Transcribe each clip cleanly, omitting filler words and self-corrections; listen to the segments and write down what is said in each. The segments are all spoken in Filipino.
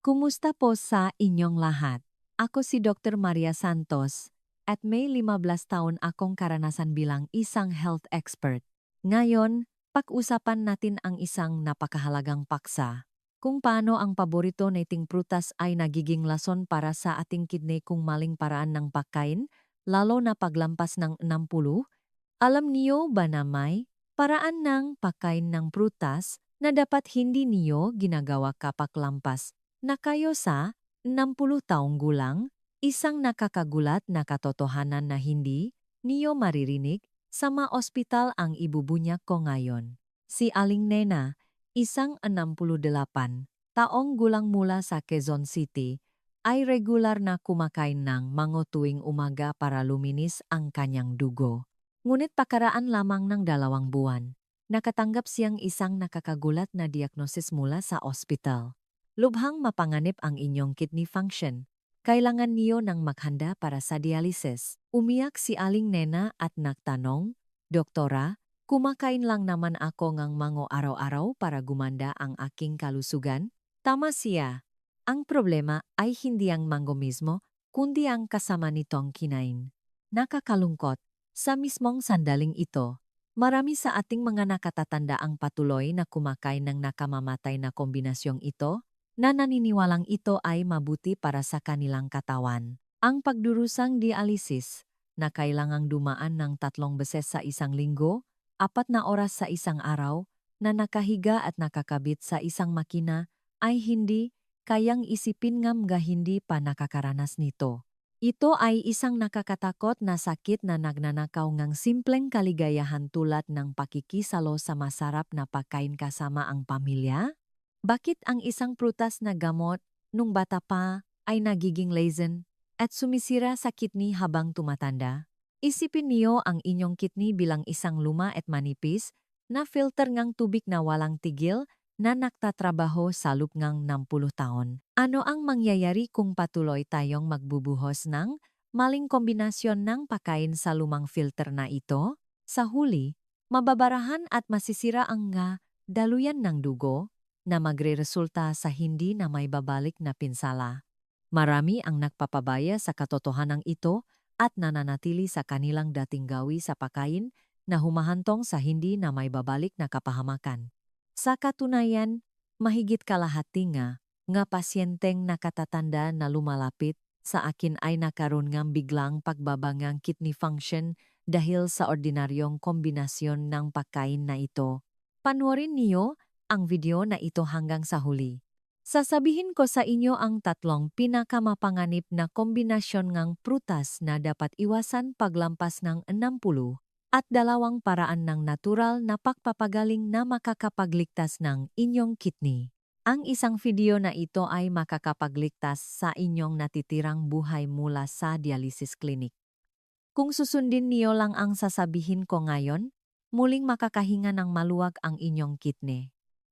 Kumusta po sa inyong lahat? Ako si Dr. Maria Santos at may 15 taon akong karanasan bilang isang health expert. Ngayon, pag-usapan natin ang isang napakahalagang paksa. Kung paano ang paborito nating prutas ay nagiging lason para sa ating kidney kung maling paraan ng pagkain, lalo na paglampas ng 60. Alam niyo ba na may paraan ng pagkain ng prutas na dapat hindi niyo ginagawa kapag lampas na kayo sa 60 taong gulang? Isang nakakagulat na katotohanan na hindi niyo maririnig sa mga ospital ang ibubunyag ko ngayon. Si Aling Nena, isang 68 taong gulang mula sa Quezon City, ay regular na kumakain ng mango tuwing umaga para luminis ang kanyang dugo. Ngunit pakaraan lamang ng 2 buwan, nakatanggap siyang isang nakakagulat na diagnosis mula sa ospital. Lubhang mapanganib ang inyong kidney function. Kailangan niyo ng maghanda para sa dialysis. Umiyak si Aling Nena at nagtanong, "Doktora, kumakain lang naman ako ng mango araw-araw para gumanda ang aking kalusugan?" Tama siya. Ang problema ay hindi ang mango mismo, kundi ang kasama nitong kinain. Nakakalungkot. Sa mismong sandaling ito, marami sa ating mga nakatatanda ang patuloy na kumakain ng nakamamatay na kombinasyong ito, na naniniwalang ito ay mabuti para sa kanilang katawan. Ang pagdurusang dialysis, na kailangang dumaan ng 3 beses sa isang linggo, 4 oras sa isang araw, na nakahiga at nakakabit sa isang makina, ay hindi kayang isipin ng mga hindi pa nakakaranas nito. Ito ay isang nakakatakot na sakit na nagnanakaw ng simpleng kaligayahan tulad ng pakikisalo sa masarap na pagkain kasama ang pamilya. Bakit ang isang prutas na gamot nung bata pa ay nagiging lesion at sumisira sa kidney habang tumatanda? Isipin niyo ang inyong kidney bilang isang luma at manipis na filter ng tubig na walang tigil na nagtatrabaho sa loob ng 60 taon. Ano ang mangyayari kung patuloy tayong magbubuhos ng maling kombinasyon ng pagkain sa lumang filter na ito? Sa huli, mababarahan at masisira ang daluyan ng dugo na magreresulta sa hindi na may babalik na pinsala. Marami ang nagpapabaya sa katotohanan ito at nananatili sa kanilang dating gawi sa pagkain na humahantong sa hindi na may babalik na kapahamakan. Sa katunayan, mahigit kalahati nga pasyenteng nakatatanda na lumalapit sa akin ay nakaroon ng biglang pagbabangang kidney function dahil sa ordinaryong kombinasyon ng pagkain na ito. Panoorin niyo ang video na ito hanggang sa huli. Sasabihin ko sa inyo ang 3 pinakamapanganib na kombinasyon ng prutas na dapat iwasan paglampas ng 60 at 2 paraan ng natural na pagpapagaling na makakapagligtas ng inyong kidney. Ang isang video na ito ay makakapagligtas sa inyong natitirang buhay mula sa dialysis clinic. Kung susundin niyo lang ang sasabihin ko ngayon, muling makakahinga ng maluwag ang inyong kidney.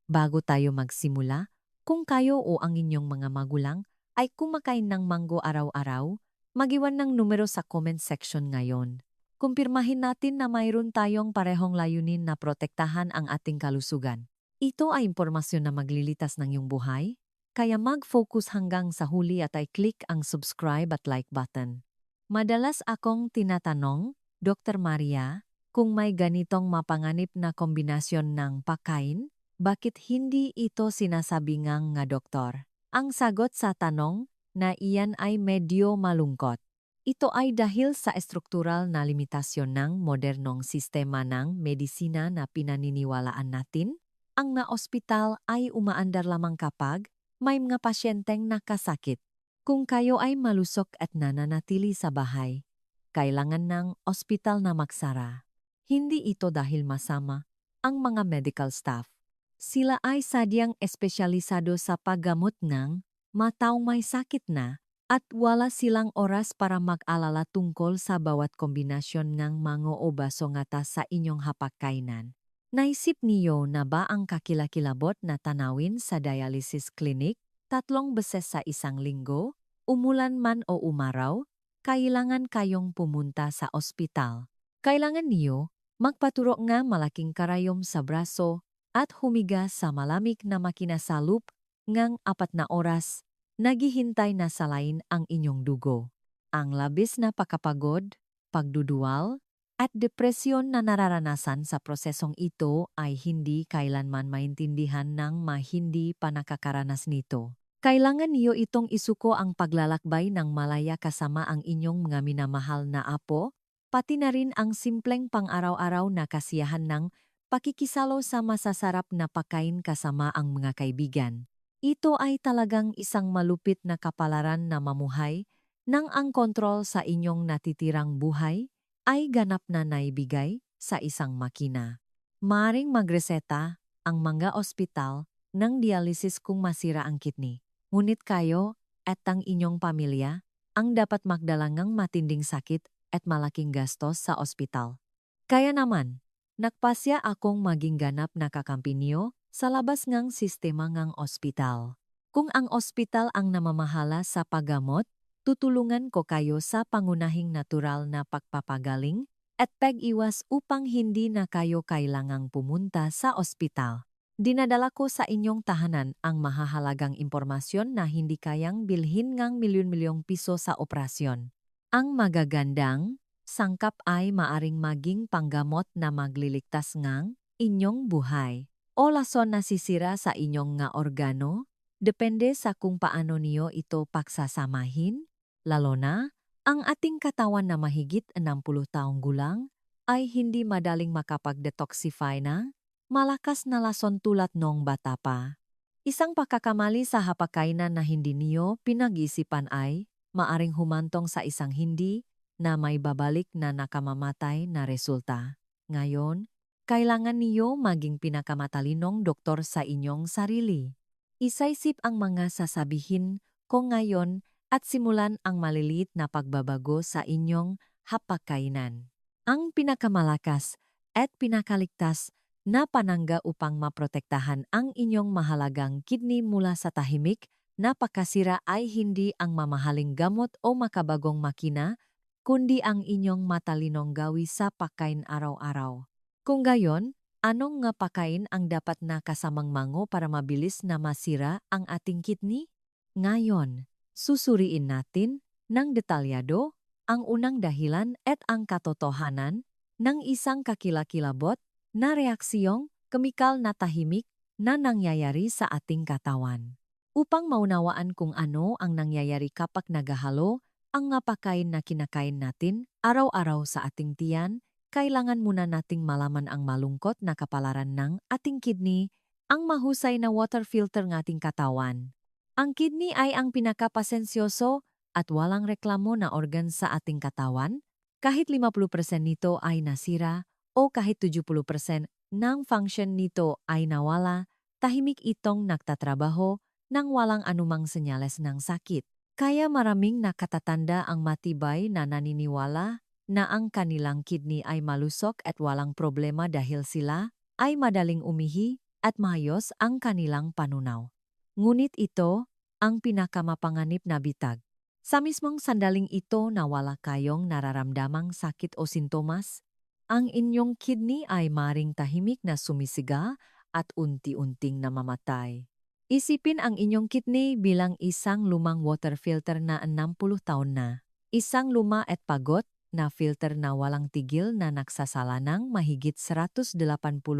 Bago tayo magsimula, kung kayo o ang inyong mga magulang ay kumakain ng mango araw-araw, mag-iwan ng numero sa comment section ngayon. Kumpirmahin natin na mayroon tayong parehong layunin na protektahan ang ating kalusugan. Ito ay impormasyon na maglilitas ng iyong buhay, kaya mag-focus hanggang sa huli at i-click ang subscribe at like button. Madalas akong tinatanong, Dr. Maria, kung may ganitong mapanganib na kombinasyon ng pagkain, bakit hindi ito sinasabi nga doktor? Ang sagot sa tanong na iyan ay medyo malungkot. Ito ay dahil sa estruktural na limitasyon ng modernong sistema ng medisina na pinaniniwalaan natin. Ang ospital ay umaandar lamang kapag may mga pasyenteng nakasakit. Kung kayo ay malusok at nananatili sa bahay, kailangan ng ospital na magsara. Hindi ito dahil masama ang mga medical staff. Sila ay sadyang espesyalisado sa paggamot ng mataong may sakit na at wala silang oras para mag-alala tungkol sa bawat kombinasyon ng mango o basongata sa inyong hapagkainan. Naisip niyo na ba ang kakilakilabot na tanawin sa dialysis clinic 3 beses sa isang linggo, umulan man o umaraw, kailangan kayong pumunta sa ospital. Kailangan niyo magpaturo ng malaking karayom sa braso at humiga sa malamig na makina sa loop ng 4 na oras Naghihintay na salain ang inyong dugo. Ang labis na pakapagod, pagduduwal, at depresyon na nararanasan sa prosesong ito ay hindi kailanman maintindihan ng hindi pa nakakaranas nito. Kailangan niyo itong isuko ang paglalakbay ng malaya kasama ang inyong mga minamahal na apo, pati na rin ang simpleng pang-araw-araw na kasiyahan ng pakikisalo sa masasarap na pagkain kasama ang mga kaibigan. Ito ay talagang isang malupit na kapalaran na mamuhay nang ang kontrol sa inyong natitirang buhay ay ganap na naibigay sa isang makina. Maaring magreseta ang mga ospital ng dialysis kung masira ang kidney. Ngunit kayo at ang inyong pamilya ang dapat magdalangang matinding sakit at malaking gastos sa ospital. Kaya naman, nagpasya akong maging ganap na kakampi niyo sa labas ngang sistema ngang ospital. Kung ang ospital ang namamahala sa paggamot, tutulungan ko kayo sa pangunahing natural na pagpapagaling at pag-iwas upang hindi na kayo kailangang pumunta sa ospital. Dinadala ko sa inyong tahanan ang mahahalagang impormasyon na hindi kayang bilhin ngang milyon-milyong piso sa operasyon. Ang magagandang sangkap ay maaring maging panggamot na magliligtas ngang inyong buhay. O lason na sisira sa inyong nga organo, depende sa kung paano niyo ito pagsasamahin, lalo na ang ating katawan na mahigit 60 taong gulang ay hindi madaling makapag-detoxify na malakas na lason tulad nung bata pa. Isang pagkakamali sa hapagkainan na hindi niyo pinag-isipan ay maaring humantong sa isang hindi na may babalik na nakamamatay na resulta. Ngayon, kailangan niyo maging pinakamatalinong doktor sa inyong sarili. Isaisip ang mga sasabihin ko ngayon at simulan ang maliliit na pagbabago sa inyong hapagkainan. Ang pinakamalakas at pinakaligtas na panangga upang maprotektahan ang inyong mahalagang kidney mula sa tahimik na pagkasira ay hindi ang mamahaling gamot o makabagong makina, kundi ang inyong matalinong gawi sa pagkain araw-araw. Kung gayon, anong nga pagkain ang dapat na kasamang mango para mabilis na masira ang ating kidney? Ngayon, susuriin natin ng detalyado ang unang dahilan at ang katotohanan ng isang kakilakilabot na reaksiyong kemikal na tahimik na nangyayari sa ating katawan. Upang maunawaan kung ano ang nangyayari kapag nagahalo ang nga pagkain na kinakain natin araw-araw sa ating tiyan, kailangan muna nating malaman ang malungkot na kapalaran ng ating kidney, ang mahusay na water filter ng ating katawan. Ang kidney ay ang pinakapasensyoso at walang reklamo na organ sa ating katawan, kahit 50% nito ay nasira o kahit 70% ng function nito ay nawala, tahimik itong nagtatrabaho nang walang anumang senyales ng sakit. Kaya maraming nakatatanda ang matibay na naniniwala na ang kanilang kidney ay malusog at walang problema dahil sila ay madaling umihi at maayos ang kanilang panunaw. Ngunit ito ang pinakamapanganib na bitag. Sa mismong sandaling ito na wala kayong nararamdamang sakit o sintomas, ang inyong kidney ay maring tahimik na sumisiga at unti-unting namamatay. Isipin ang inyong kidney bilang isang lumang water filter na 60 taon na. Isang luma at pagod na filter na walang tigil na nagsasala ng mahigit 180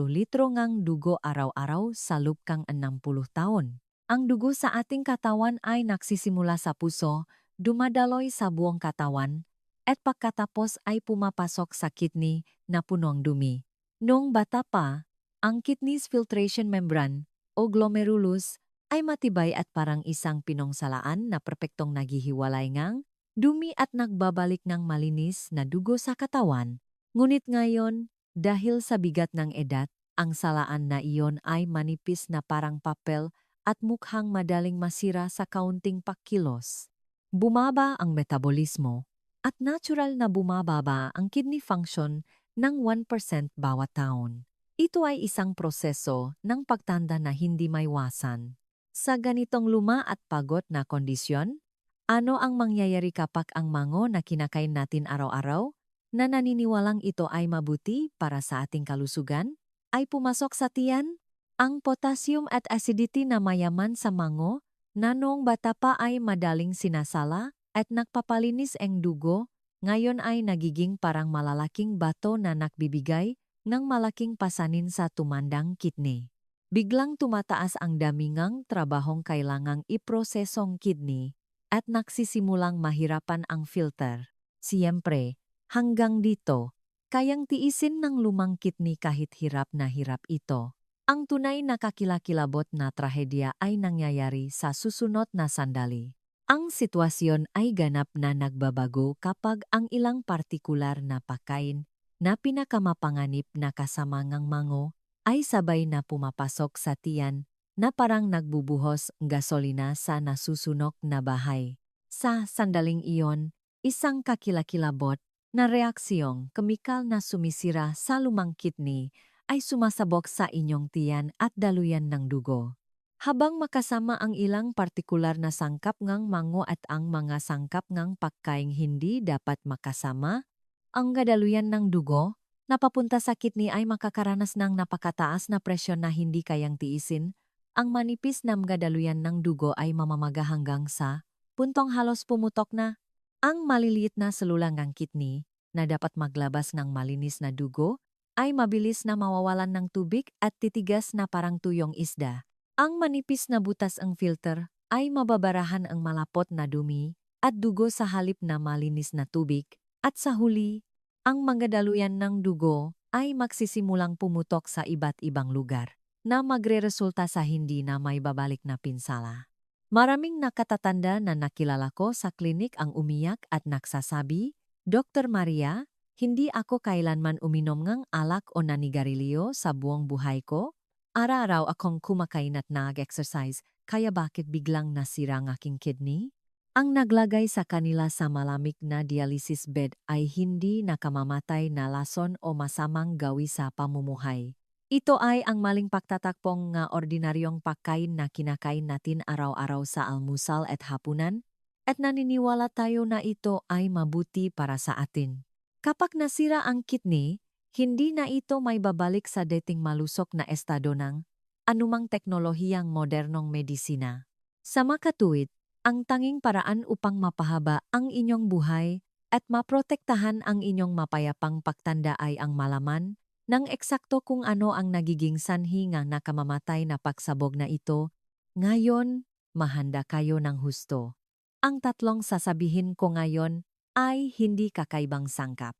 litro ngang dugo araw-araw sa loob kang 60 taon. Ang dugo sa ating katawan ay nagsisimula sa puso, dumadaloy sa buong katawan, at pagkatapos ay pumapasok sa kidney na punong dumi. Noong bata pa, ang kidney's filtration membrane o glomerulus ay matibay at parang isang pinongsalaan na perpektong naghihiwalay ngang dumi at nagbabalik ng malinis na dugo sa katawan. Ngunit ngayon, dahil sa bigat ng edad, ang salaan na iyon ay manipis na parang papel at mukhang madaling masira sa kaunting pagkilos. Bumaba ang metabolismo at natural na bumababa ang kidney function ng 1% bawat taon. Ito ay isang proseso ng pagtanda na hindi maiwasan. Sa ganitong luma at pagod na kondisyon, ano ang mangyayari kapag ang mango na kinakain natin araw-araw, na naniniwalang ito ay mabuti para sa ating kalusugan, ay pumasok sa tiyan? Ang potassium at acidity na mayaman sa mango na noong bata pa ay madaling sinasala at nagpapalinis ang dugo, ngayon ay nagiging parang malalaking bato na nagbibigay ng malaking pasanin sa tumandang kidney. Biglang tumataas ang damingang trabahong kailangang iprosesong kidney at nagsisimulang mahirapan ang filter. Siyempre, hanggang dito, kayang tiisin ng lumang kidney kahit hirap na hirap ito. Ang tunay na kakilakilabot na trahedya ay nangyayari sa susunod na sandali. Ang sitwasyon ay ganap na nagbabago kapag ang ilang partikular na pagkain na pinakamapanganib na kasama ng mango ay sabay na pumapasok sa tiyan na parang nagbubuhos gasolina sa nasusunok na bahay. Sa sandaling iyon, isang kakilakilabot na reaksyong kemikal na sumisira sa lumang kidney ay sumasabog sa inyong tiyan at daluyan ng dugo. Habang makasama ang ilang partikular na sangkap ng mango at ang mga sangkap ng pagkaing hindi dapat makasama, ang gadaluyan ng dugo na papunta sa kidney ay makakaranas ng napakataas na presyon na hindi kayang tiisin. Ang manipis na gadaluyan ng dugo ay mamamaga hanggang sa puntong halos pumutok na. Ang maliliit na selula ng kidney na dapat maglabas ng malinis na dugo ay mabilis na mawawalan ng tubig at titigas na parang tuyong isda. Ang manipis na butas ang filter ay mababarahan ang malapot na dumi at dugo sa halip na malinis na tubig, at sa huli, ang mga daluyan ng dugo ay magsisimulang pumutok sa iba't ibang lugar na magreresulta sa hindi na may babalik na pinsala. Maraming nakatatanda na nakilala ko sa klinik ang umiyak at nagsasabi, "Dr. Maria, hindi ako kailanman uminom ng alak o nanigarilyo sa buong buhay ko. Araw-araw akong kumakain at nag-exercise, kaya bakit biglang nasira ang aking kidney?" Ang naglagay sa kanila sa malamig na dialysis bed ay hindi nakamamatay na lason o masamang gawi sa pamumuhay. Ito ay ang maling pagtatakpong nga ordinaryong pagkain na kinakain natin araw-araw sa almusal at hapunan, at naniniwala tayo na ito ay mabuti para sa atin. Kapag nasira ang kidney, hindi na ito may babalik sa dating malusok na estado ng anumang teknolohiyang modernong medisina. Sa makatuwid, ang tanging paraan upang mapahaba ang inyong buhay at maprotektahan ang inyong mapayapang pagtanda ay ang malaman ng eksakto kung ano ang nagiging sanhi ng nakamamatay na pagsabog na ito. Ngayon, mahanda kayo ng husto. Ang tatlong sasabihin ko ngayon ay hindi kakaibang sangkap.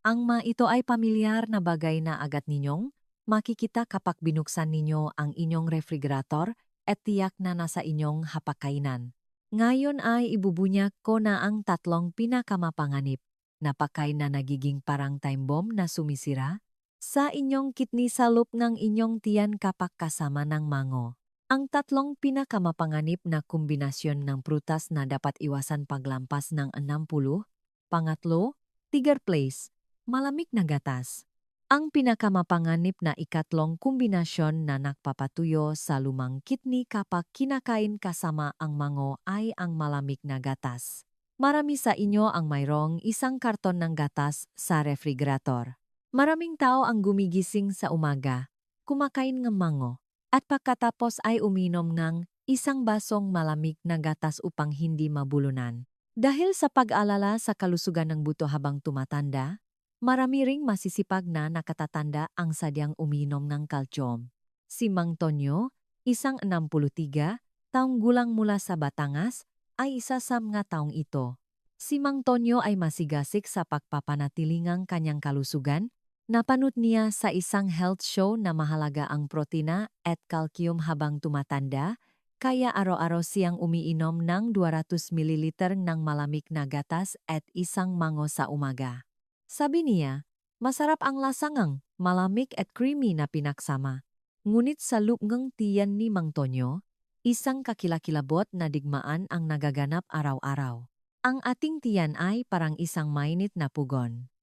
Ang ito ay pamilyar na bagay na agad ninyong makikita kapag binuksan ninyo ang inyong refrigerator at tiyak na nasa inyong hapagkainan. Ngayon ay ibubunyag ko na ang tatlong pinakamapanganib na pagkain na nagiging parang time bomb na sumisira sa inyong kidney sa loob ng inyong tiyan kapag kasama ng mango. Ang tatlong pinakamapanganib na kombinasyon ng prutas na dapat iwasan paglampas ng 60. Pangatlo, tiger place, malamig na gatas. Ang pinakamapanganib na ikatlong kombinasyon na nagpapatuyo sa lumang kidney kapag kinakain kasama ang mango ay ang malamig na gatas. Marami sa inyo ang mayroong isang karton ng gatas sa refrigerator. Maraming tao ang gumigising sa umaga, kumakain ng mango, at pagkatapos ay uminom ng isang basong malamig na gatas upang hindi mabulunan. Dahil sa pag-alala sa kalusugan ng buto habang tumatanda, marami ring masisipag na nakatatanda ang sadyang uminom ng kalsyum. Si Mang Tonyo, isang 63 taong gulang mula sa Batangas, ay isa sa mga taong ito. Si Mang Tonyo ay masigasig sa pagpapanatiling ang kanyang kalusugan. Napanood niya sa isang health show na mahalaga ang protina at calcium habang tumatanda, kaya araw-araw siyang umiinom ng 200 ml ng malamig na gatas at isang mango sa umaga. Sabi niya, masarap ang lasangang, malamig at creamy na pinaksama. Ngunit sa loob ng tiyan ni Mang Tonyo, isang kakilakilabot na digmaan ang nagaganap araw-araw. Ang ating tiyan ay parang isang mainit na pugon.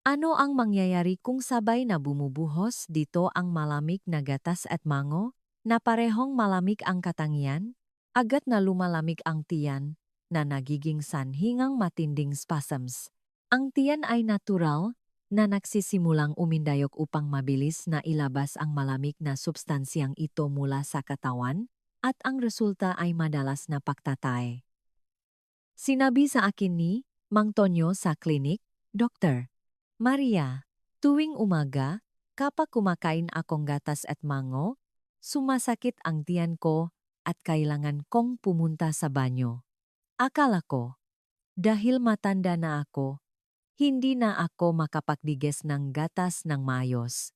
Ano ang mangyayari kung sabay na bumubuhos dito ang malamig na gatas at mango, na parehong malamig ang katangian? Agad na lumalamig ang tiyan, na nagiging sanhingang matinding spasms. Ang tiyan ay natural na nagsisimulang umindayok upang mabilis na ilabas ang malamig na substansyang ito mula sa katawan, at ang resulta ay madalas na pagtatay. Sinabi sa akin ni Mang Tonyo sa klinik, Dr. Maria, tuwing umaga, kapag kumakain akong gatas at mango, sumasakit ang tiyan ko at kailangan kong pumunta sa banyo. Akala ko, dahil matanda na ako, hindi na ako makapagdiges ng gatas ng maayos.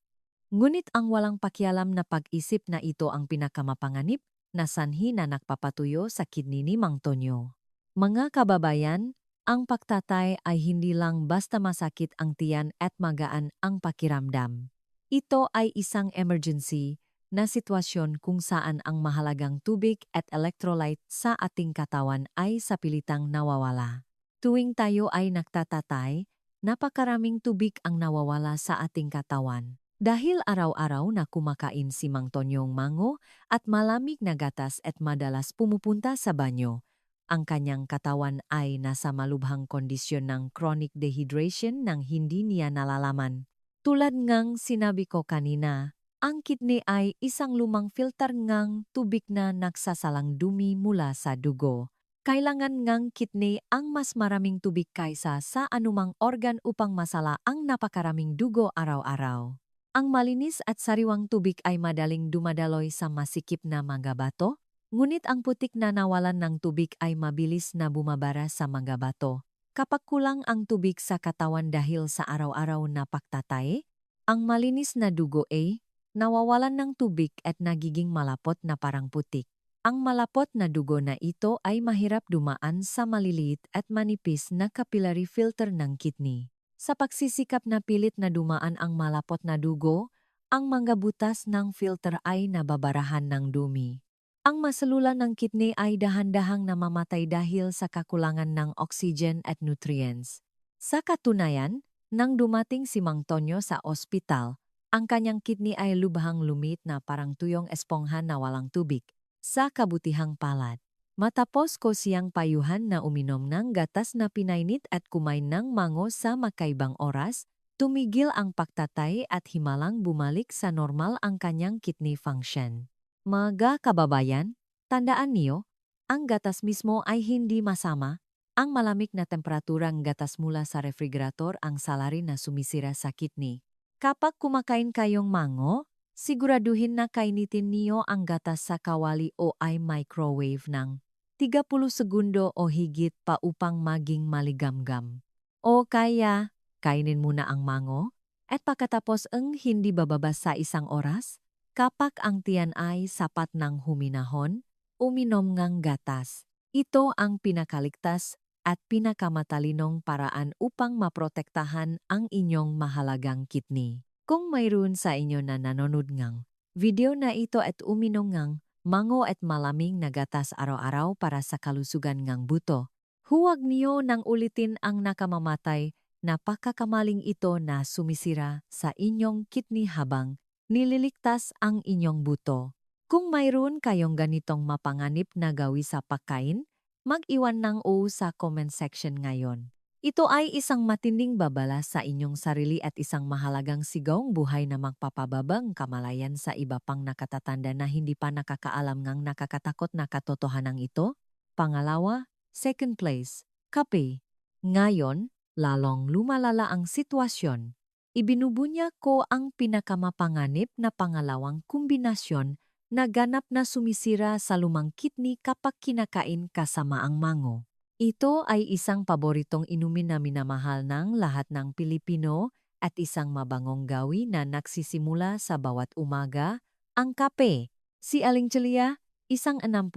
Ngunit ang walang pakialam na pag-isip na ito ang pinakamapanganib na sanhi na nagpapatuyo sa kidney ni Mang Tonyo. Mga kababayan, ang pagtatay ay hindi lang basta masakit ang tiyan at magaan ang pakiramdam. Ito ay isang emergency na sitwasyon kung saan ang mahalagang tubig at electrolyte sa ating katawan ay sapilitang nawawala. Tuwing tayo ay nagtatatay, napakaraming tubig ang nawawala sa ating katawan. Dahil araw-araw na kumakain si Mang Tonyong mango at malamig na gatas at madalas pumupunta sa banyo, ang kanyang katawan ay nasa malubhang kondisyon ng chronic dehydration nang hindi niya nalalaman. Tulad ngang sinabi ko kanina, ang kidney ay isang lumang filter ngang tubig na nagsasalang dumi mula sa dugo. Kailangan ngang kidney ang mas maraming tubig kaysa sa anumang organ upang masala ang napakaraming dugo araw-araw. Ang malinis at sariwang tubig ay madaling dumadaloy sa masikip na mga bato, ngunit ang putik na nawalan ng tubig ay mabilis na bumabara sa mga bato. Kapag kulang ang tubig sa katawan dahil sa araw-araw na pagtatay, ang malinis na dugo ay nawawalan ng tubig at nagiging malapot na parang putik. Ang malapot na dugo na ito ay mahirap dumaan sa maliliit at manipis na capillary filter ng kidney. Sa pagsisikap na pilit na dumaan ang malapot na dugo, ang mga butas ng filter ay nababarahan ng dumi. Ang masalula ng kidney ay dahan-dahang namamatay dahil sa kakulangan ng oxygen at nutrients. Sa katunayan, nang dumating si Mang Tonyo sa ospital, ang kanyang kidney ay lubhang lumit na parang tuyong espongha na walang tubig. Sa kabutihang palad, matapos ko siyang payuhan na uminom ng gatas na pinainit at kumain ng mango sa makaibang oras, tumigil ang pagtatay at himalang bumalik sa normal ang kanyang kidney function. Mga kababayan, tandaan niyo, ang gatas mismo ay hindi masama. Ang malamig na temperaturang gatas mula sa refrigerator ang salari na sumisira sa kidney. Kapag kumakain kayong mango, siguraduhin na kainitin niyo ang gatas sa kawali o ay microwave ng 30 segundo o higit pa upang maging maligamgam. O kaya, kainin muna ang mango at pagkatapos ang hindi bababa sa 1 oras, kapag ang tiyan ay sapat ng huminahon, uminom ng gatas. Ito ang pinakaligtas at pinakamatalinong paraan upang maprotektahan ang inyong mahalagang kidney. Kung mayroon sa inyo na nanonood ngang video na ito at uminom ngang mango at malamig na gatas araw-araw para sa kalusugan ngang buto, huwag niyo nang ulitin ang nakamamatay na pagkakamaling ito na sumisira sa inyong kidney habang nililigtas ang inyong buto. Kung mayroon kayong ganitong mapanganib na gawi sa pagkain, mag-iwan ng o sa comment section ngayon. Ito ay isang matinding babala sa inyong sarili at isang mahalagang sigawang buhay na magpapababang kamalayan sa iba pang nakatatanda na hindi pa nakakaalam ngang nakakatakot na katotohanan ito. Pangalawa, second place, kape. Ngayon, lalong lumalala ang sitwasyon. Ibinubunya ko ang pinakamapanganib na pangalawang kombinasyon na ganap na sumisira sa lumang kidney kapag kinakain kasama ang mango. Ito ay isang paboritong inumin na minamahal ng lahat ng Pilipino at isang mabangong gawi na nagsisimula sa bawat umaga, ang kape. Si Aling Celia, isang 60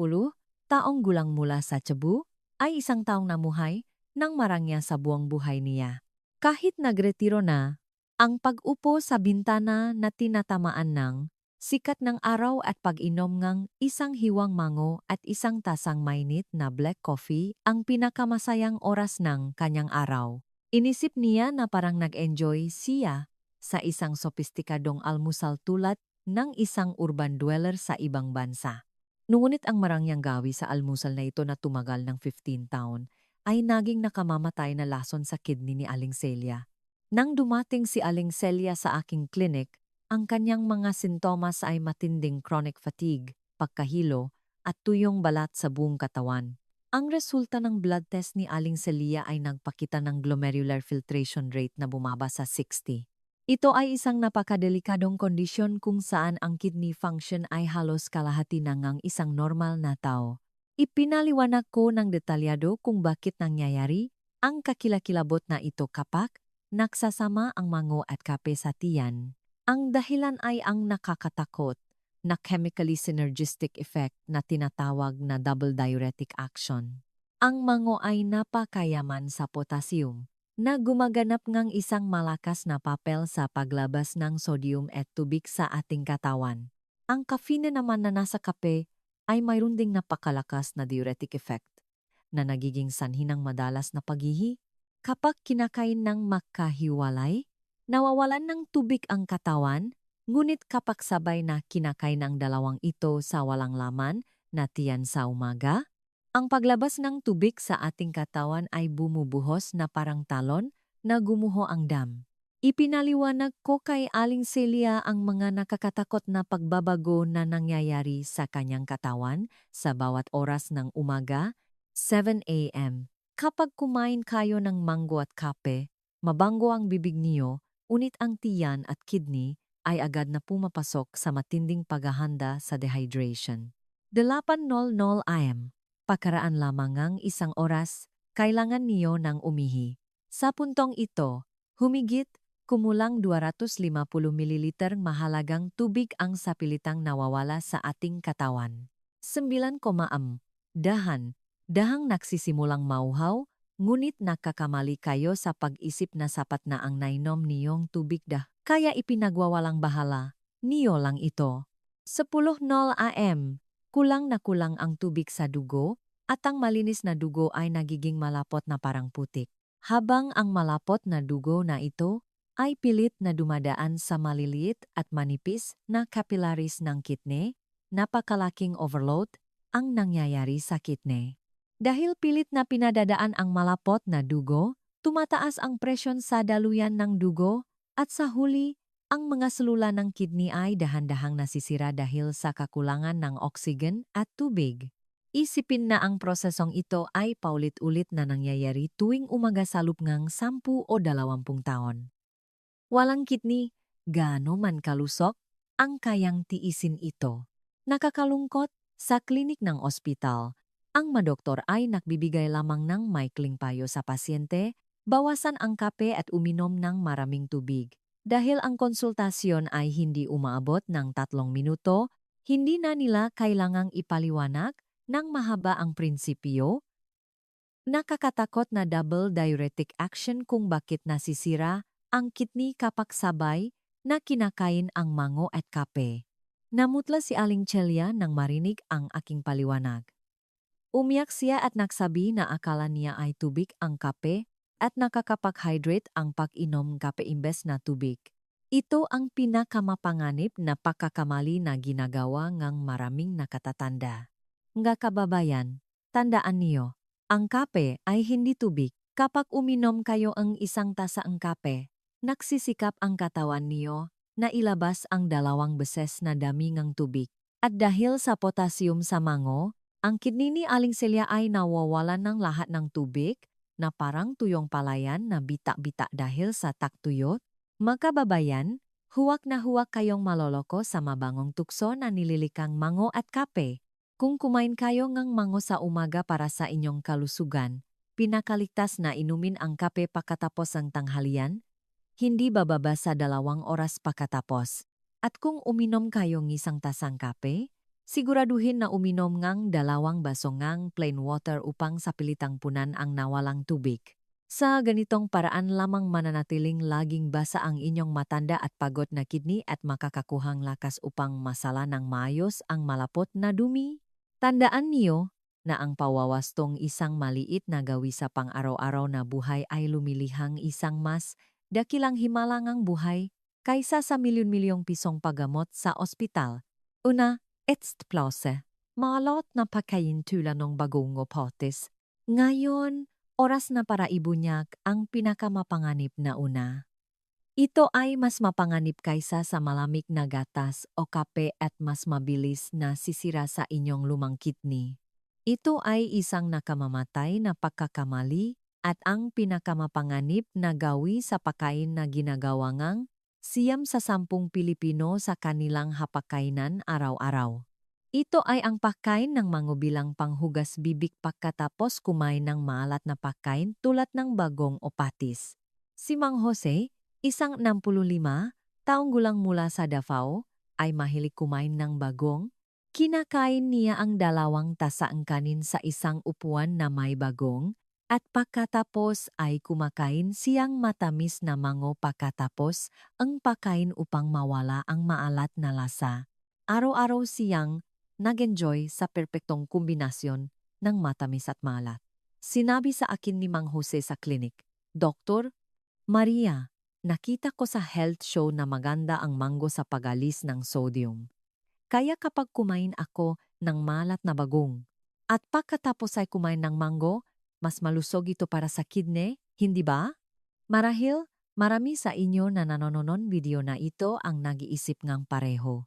taong gulang mula sa Cebu, ay isang taong namuhay ng marangya sa buong buhay niya. Kahit nagretiro na, ang pag-upo sa bintana na tinatamaan ng sikat ng araw at pag-inom ng isang hiwang mango at isang tasang mainit na black coffee ang pinakamasayang oras ng kanyang araw. Inisip niya na parang nag-enjoy siya sa isang sopistikadong almusal tulad ng isang urban dweller sa ibang bansa. Ngunit ang marangyang gawi sa almusal na ito na tumagal ng 15 taon ay naging nakamamatay na lason sa kidney ni Aling Celia. Nang dumating si Aling Celia sa aking klinik, ang kanyang mga sintomas ay matinding chronic fatigue, pagkahilo, at tuyong balat sa buong katawan. Ang resulta ng blood test ni Aling Celia ay nagpakita ng glomerular filtration rate na bumaba sa 60. Ito ay isang napakadelikadong kondisyon kung saan ang kidney function ay halos kalahati na ngang isang normal na tao. Ipinaliwanag ko ng detalyado kung bakit nangyayari ang kakilakilabot na ito kapag nagsasama ang mango at kape sa tiyan. Ang dahilan ay ang nakakatakot na chemically synergistic effect na tinatawag na double diuretic action. Ang mango ay napakayaman sa potassium na gumaganap ngang isang malakas na papel sa paglabas ng sodium at tubig sa ating katawan. Ang caffeine naman na nasa kape ay mayroon ding napakalakas na diuretic effect na nagiging sanhi ng madalas na paghihi. Kapag kinakain ng magkahiwalay, nawawalan ng tubig ang katawan. Ngunit kapag sabay na kinakain ang dalawang ito sa walang laman na tiyan sa umaga, ang paglabas ng tubig sa ating katawan ay bumubuhos na parang talon na gumuho ang dam. Ipinaliwanag ko kay Aling Celia ang mga nakakatakot na pagbabago na nangyayari sa kanyang katawan sa bawat oras ng umaga, 7 a.m. Kapag kumain kayo ng mango at kape, mabango ang bibig niyo, unit ang tiyan at kidney ay agad na pumapasok sa matinding paghahanda sa dehydration. 8:00 am. Pakaraan lamang ng isang oras, kailangan niyo ng umihi. Sa puntong ito, humigit kumulang 250 ml mahalagang tubig ang sapilitang nawawala sa ating katawan. 9 am. Dahang nagsisimulang mauhaw, ngunit nakakakamali kayo sa pag-isip na sapat na ang nainom niyong tubig kaya ipinagwawalang bahala niyo lang ito. 10:00 am. Kulang na kulang ang tubig sa dugo at ang malinis na dugo ay nagiging malapot na parang putik. Habang ang malapot na dugo na ito ay pilit na dumadaan sa maliliit at manipis na capillaries ng kidney, napakalaking overload ang nangyayari sa kidney. Dahil pilit na pinadadaan ang malapot na dugo, tumataas ang presyon sa daluyan ng dugo at sa huli, ang mga selula ng kidney ay dahan-dahang nasisira dahil sa kakulangan ng oxygen at tubig. Isipin na ang prosesong ito ay paulit-ulit na nangyayari tuwing umaga sa loob ng 10 o 20 taon. Walang kidney, gaano man kalusok, ang kayang tiisin ito. Nakakalungkot, sa klinik ng ospital, ang madoktor ay nagbibigay lamang ng maikling payo sa pasyente, bawasan ang kape at uminom ng maraming tubig. Dahil ang konsultasyon ay hindi umaabot ng 3 minuto, hindi na nila kailangang ipaliwanag ng mahaba ang prinsipyo. Nakakatakot na double diuretic action kung bakit nasisira ang kidney kapag sabay na kinakain ang mango at kape. Namutla si Aling Celia nang marinig ang aking paliwanag. Umiyak siya at nagsabi na akala niya ay tubig ang kape at nakakapag-hydrate ang pag-inom kape imbes na tubig. Ito ang pinakamapanganib na pagkakamali na ginagawa ng maraming nakatatanda. Nga kababayan, tandaan niyo, ang kape ay hindi tubig. Kapag uminom kayo ang isang tasa ng kape, nagsisikap ang katawan niyo na ilabas ang 2 beses na dami ng tubig. At dahil sa potassium sa mango, ang kidney ni Aling Celia ay nawawalan ng lahat ng tubig na parang tuyong palayan na bita-bita dahil sa taktuyot. Mga kababayan, huwag na huwag kayong maloloko sa mabangong tukso na nililikang mango at kape. Kung kumain kayo ng mango sa umaga para sa inyong kalusugan, pinakaligtas na inumin ang kape pagkatapos ng tanghalian, hindi bababa sa 2 oras pagkatapos. At kung uminom kayong isang tasang kape, siguraduhin na uminom ng 2 baso ng plain water upang sapilitang punan ang nawalang tubig. Sa ganitong paraan lamang mananatiling laging basa ang inyong matanda at pagod na kidney at makakakuhang lakas upang masala ng maayos ang malapot na dumi. Tandaan niyo na ang pawawastong isang maliit na gawi sa pang-araw-araw na buhay ay lumilihang isang mas dakilang himalangang buhay kaysa sa milyon-milyong pisong paggamot sa ospital. Una, plause. Malot na pagkain tulad ng bagong potes. Ngayon, oras na para ibunyag ang pinakamapanganib na una. Ito ay mas mapanganib kaysa sa malamig na gatas o kape at mas mabilis na sisira sa inyong lumang kidney. Ito ay isang nakamamatay na pagkakamali at ang pinakamapanganib na gawi sa pagkain na ginagawa ngang 9 sa 10 Pilipino sa kanilang hapagkainan araw-araw. Ito ay ang pagkain ng mangubilang panghugas bibig pagkatapos kumain ng maalat na pagkain tulad ng bagong o patis. Si Mang Jose, isang 65 taong gulang mula sa Davao, ay mahilig kumain ng bagong. Kinakain niya ang 2 tasaang kanin sa isang upuan na may bagong, at pagkatapos ay kumakain siyang matamis na mango pagkatapos ang pagkain upang mawala ang maalat na lasa. Araw-araw siyang nag-enjoy sa perpektong kombinasyon ng matamis at maalat. Sinabi sa akin ni Mang Jose sa klinik, "Doktor, Maria, nakita ko sa health show na maganda ang mango sa pag-alis ng sodium. Kaya kapag kumain ako ng malat na bagong, at pagkatapos ay kumain ng mango, mas malusog ito para sa kidney, hindi ba?" Marahil, marami sa inyo na nanonood video na ito ang nag-iisip ngang pareho.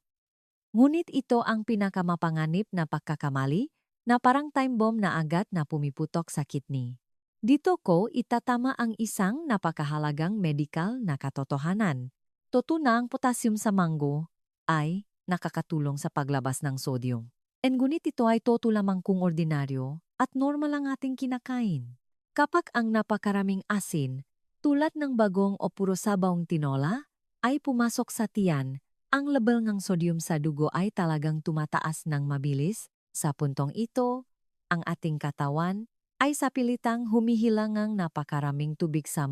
Ngunit ito ang pinakamapanganib na pagkakamali na parang time bomb na agad na pumiputok sa kidney. Dito ko itatama ang isang napakahalagang medikal na katotohanan. Totoo na ang potassium sa mango ay nakakatulong sa paglabas ng sodium. Ngunit ito ay totoo lamang kung ordinaryo at normal ang ating kinakain. Kapag ang napakaraming asin, tulad ng bagong o puro sabawng tinola, ay pumasok sa tiyan, ang level ng sodium sa dugo ay talagang tumataas ng mabilis. Sa puntong ito, ang ating katawan ay sa pilitang humihilang ng napakaraming tubig sa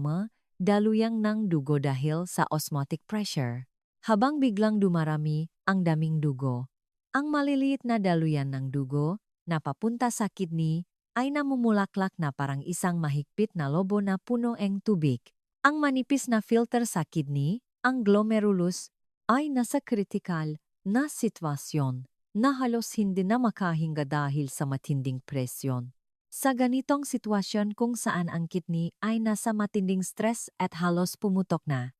daluyang ng dugo dahil sa osmotic pressure. Habang biglang dumarami ang daming dugo, ang maliliit na daluyan ng dugo na papunta sa kidney ay namumulaklak na parang isang mahigpit na lobo na puno ng tubig. Ang manipis na filter sa kidney, ang glomerulus, ay nasa kritikal na sitwasyon na halos hindi na makahinga dahil sa matinding presyon. Sa ganitong sitwasyon kung saan ang kidney ay nasa matinding stress at halos pumutok na,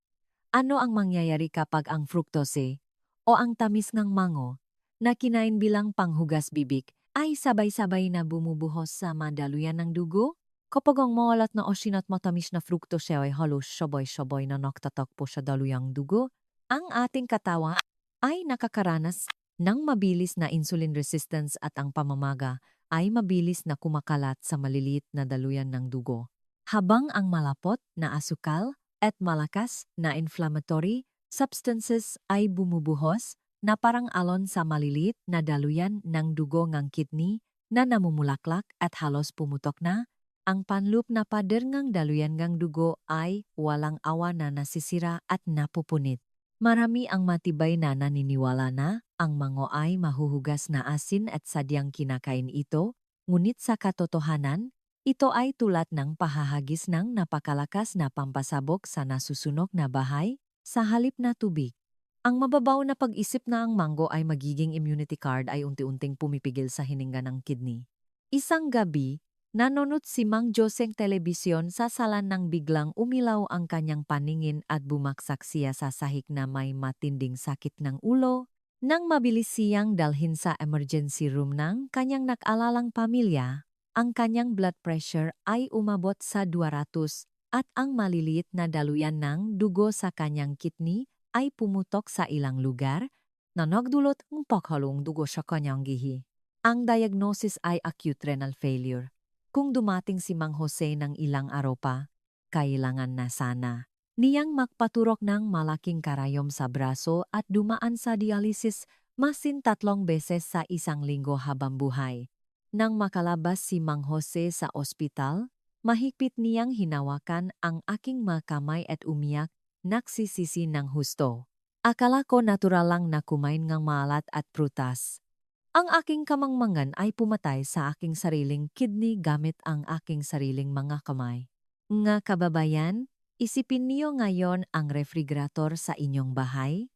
ano ang mangyayari kapag ang fructose o ang tamis ng mango na kinain bilang panghugas bibig ay sabay-sabay na bumubuhos sa madaluyan ng dugo? Kapag ang mawalat na asin at matamis na fructose ay halos sabay-sabay na nagtatakbo sa daluyang dugo, ang ating katawan ay nakakaranas ng mabilis na insulin resistance at ang pamamaga ay mabilis na kumakalat sa maliliit na daluyan ng dugo. Habang ang malapot na asukal at malakas na inflammatory substances ay bumubuhos na parang alon sa maliliit na daluyan ng dugo ng kidney na namumulaklak at halos pumutok na, ang panloop na pader ng daluyan ng dugo ay walang awa na nasisira at napupunit. Marami ang matibay na naniniwala na ang mango ay mahuhugas na asin at sadyang kinakain ito, ngunit sa katotohanan, ito ay tulad ng pahahagis ng napakalakas na pampasabog sa nasusunog na bahay sa halip na tubig. Ang mababaw na pag-isip na ang mango ay magiging immunity card ay unti-unting pumipigil sa hininga ng kidney. Isang gabi, nanonood si Mang Joseng telebisyon sa sala nang biglang umilaw ang kanyang paningin at bumaksak siya sa sahig na may matinding sakit ng ulo. Nang mabilis siyang dalhin sa emergency room ng kanyang nag-alalang pamilya, ang kanyang blood pressure ay umabot sa 200 at ang maliliit na daluyan ng dugo sa kanyang kidney ay pumutok sa ilang lugar na nagdulot ng paghalong dugo sa kanyang gihi. Ang diagnosis ay acute renal failure. Kung dumating si Mang Jose ng ilang araw pa, kailangan na sana niyang magpaturok ng malaking karayom sa braso at dumaan sa dialysis masin 3 beses sa isang linggo habang buhay. Nang makalabas si Mang Jose sa ospital, mahigpit niyang hinawakan ang aking mga kamay at umiyak, nagsisisi ng husto. Akala ko natural lang na kumain ng maalat at prutas. Ang aking kamangmangan ay pumatay sa aking sariling kidney gamit ang aking sariling mga kamay. Nga kababayan, isipin niyo ngayon ang refrigerator sa inyong bahay.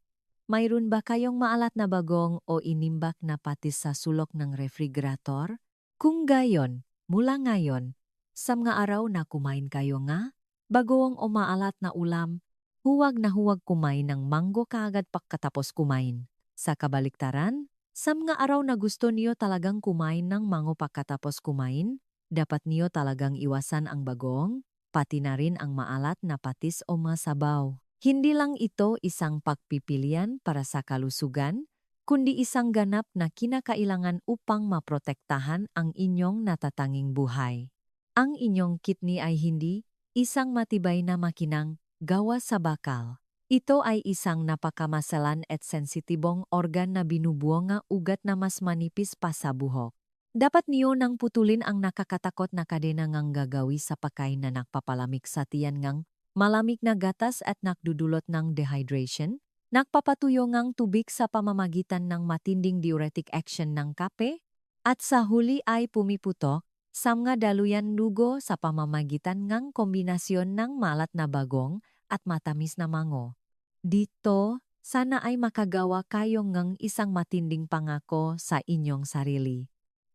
Mayroon ba kayong maalat na bagong o inimbak na patis sa sulok ng refrigerator? Kung gayon, mula ngayon, sa mga araw na kumain kayo nga, bagong o maalat na ulam, huwag kumain ng mango kaagad pagkatapos kumain. Sa kabaliktaran, sa mga araw na gusto niyo talagang kumain ng mango pagkatapos kumain, dapat niyo talagang iwasan ang bagong, pati na rin ang maalat na patis o masabaw. Hindi lang ito isang pagpipilian para sa kalusugan, kundi isang ganap na kinakailangan upang maprotektahan ang inyong natatanging buhay. Ang inyong kidney ay hindi isang matibay na makinang gawa sa bakal. Ito ay isang napakamasalan at sensitibong organ na binubuo nga ugat na mas manipis pa sa buhok. Dapat niyo nang putulin ang nakakatakot na kadena ngang gagawi sa pagkain na nagpapalamig sa tiyan ngang malamig na gatas at nakdudulot ng dehydration, nagpapatuyo ngang tubig sa pamamagitan ng matinding diuretic action ng kape, at sa huli ay pumiputok sa mga daluyan dugo sa pamamagitan ngang kombinasyon ng malat na bagong at matamis na mango. Dito, sana ay makagawa kayo ngang isang matinding pangako sa inyong sarili.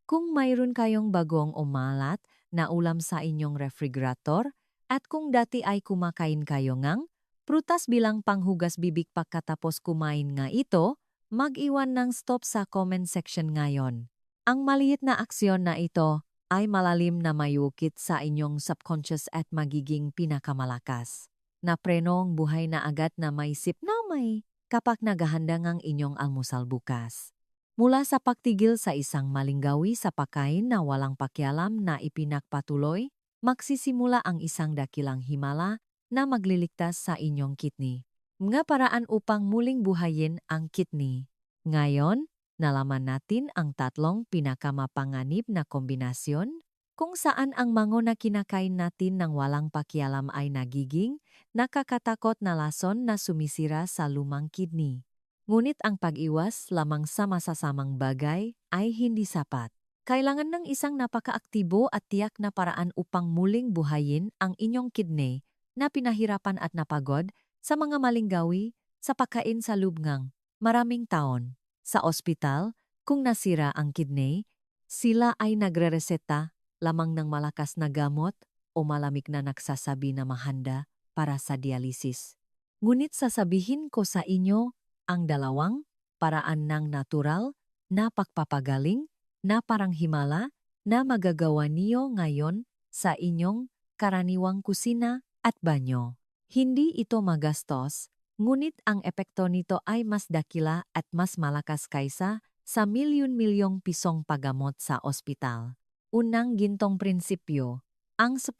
Kung mayroon kayong bagong o malat na ulam sa inyong refrigerator at kung dati ay kumakain kayo ngang prutas bilang panghugas bibig pagkatapos kumain nga ito, mag-iwan ng stop sa comment section ngayon. Ang maliit na aksyon na ito ay malalim na mayukit sa inyong subconscious at magiging pinakamalakas na prenong buhay na agad na maisip na may kapag naghahanda ngang inyong almusal bukas. Mula sa pagtigil sa isang maling gawi sa pagkain na walang pakialam na ipinagpatuloy, magsisimula ang isang dakilang himala na magliligtas sa inyong kidney. Mga paraan upang muling buhayin ang kidney. Ngayon, nalaman natin ang tatlong pinakamapanganib na kombinasyon kung saan ang mango na kinakain natin ng walang pakialam ay nagiging nakakatakot na lason na sumisira sa lumang kidney. Ngunit ang pag-iwas lamang sa masasamang bagay ay hindi sapat. Kailangan ng isang napakaaktibo at tiyak na paraan upang muling buhayin ang inyong kidney na pinahirapan at napagod sa mga maling gawi sa pagkain sa lubngang maraming taon. Sa ospital, kung nasira ang kidney, sila ay nagrereseta lamang ng malakas na gamot o malamig na nagsasabi na mahanda para sa dialysis. Ngunit sasabihin ko sa inyo, ang dalawang paraan ng natural na pagpapagaling na parang himala na magagawa niyo ngayon sa inyong karaniwang kusina at banyo. Hindi ito magastos, ngunit ang epekto nito ay mas dakila at mas malakas kaysa sa milyon-milyong pisong paggamot sa ospital. Unang gintong prinsipyo, ang 10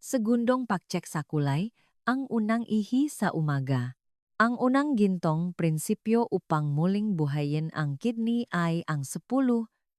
segundong pagcheck sa kulay, ang unang ihi sa umaga. Ang unang gintong prinsipyo upang muling buhayin ang kidney ay ang 10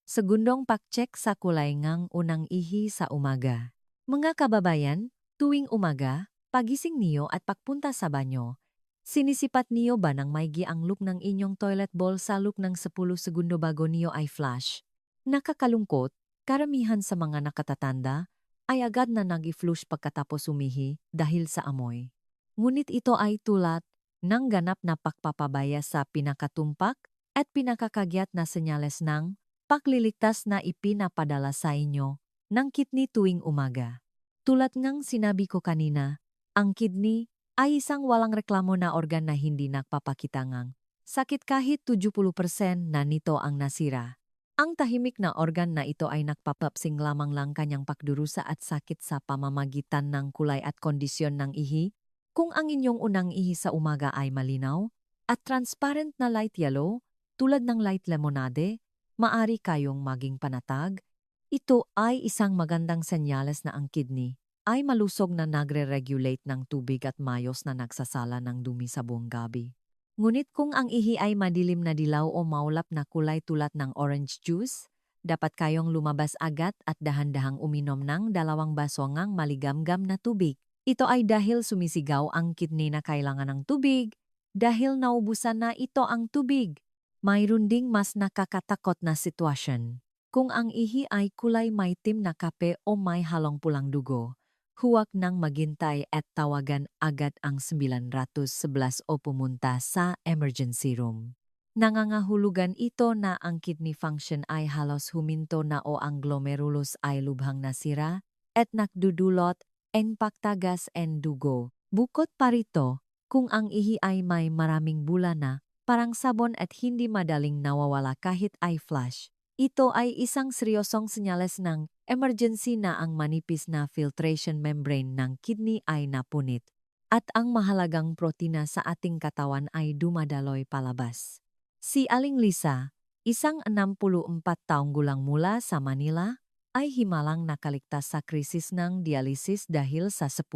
segundong pagcheck sa kulay ngang unang ihi sa umaga. Mga kababayan, tuwing umaga, pagising niyo at pagpunta sa banyo, sinisipat niyo ba ng maigi ang loop ng inyong toilet bowl sa loop ng 10 segundo bago niyo ay flush? Nakakalungkot, karamihan sa mga nakatatanda ay agad na nag-i-flush pagkatapos umihi dahil sa amoy. Ngunit ito ay tulad ng ganap na pagpapabaya sa pinakatumpak at pinakakagyat na senyales ng pagliligtas na ipinapadala sa inyo ng kidney tuwing umaga. Tulad ngang sinabi ko kanina, ang kidney ay isang walang reklamo na organ na hindi nagpapakita ngang sakit kahit 70% na nito ang nasira. Ang tahimik na organ na ito ay nagpapapsing lamang lang kanyang pagdurusa at sakit sa pamamagitan ng kulay at kondisyon ng ihi. Kung ang inyong unang ihi sa umaga ay malinaw at transparent na light yellow tulad ng light lemonade, maari kayong maging panatag. Ito ay isang magandang senyales na ang kidney ay malusog na nagre-regulate ng tubig at mayos na nagsasala ng dumi sa buong gabi. Ngunit kung ang ihi ay madilim na dilaw o maulap na kulay tulad ng orange juice, dapat kayong lumabas agad at dahan-dahang uminom ng 2 baso ngang maligamgam na tubig. Ito ay dahil sumisigaw ang kidney na kailangan ng tubig, dahil naubusan na ito ang tubig. Mayroon ding mas nakakatakot na sitwasyon. Kung ang ihi ay kulay maitim na kape o may halong pulang dugo, huwag nang maghintay at tawagan agad ang 911 o pumunta sa emergency room. Nangangahulugan ito na ang kidney function ay halos huminto na o ang glomerulus ay lubhang nasira at nakdudulot ang pagtagas and dugo. Bukod pa rito, Kung ang ihi ay may maraming bula na, parang sabon at hindi madaling nawawala kahit ay flush, ito ay isang seryosong senyales ng emergency na ang manipis na filtration membrane ng kidney ay napunit at ang mahalagang protina sa ating katawan ay dumadaloy palabas. Si Aling Lisa, isang 64 taong gulang mula sa Manila, ay himalang nakaligtas sa krisis ng dialysis dahil sa 10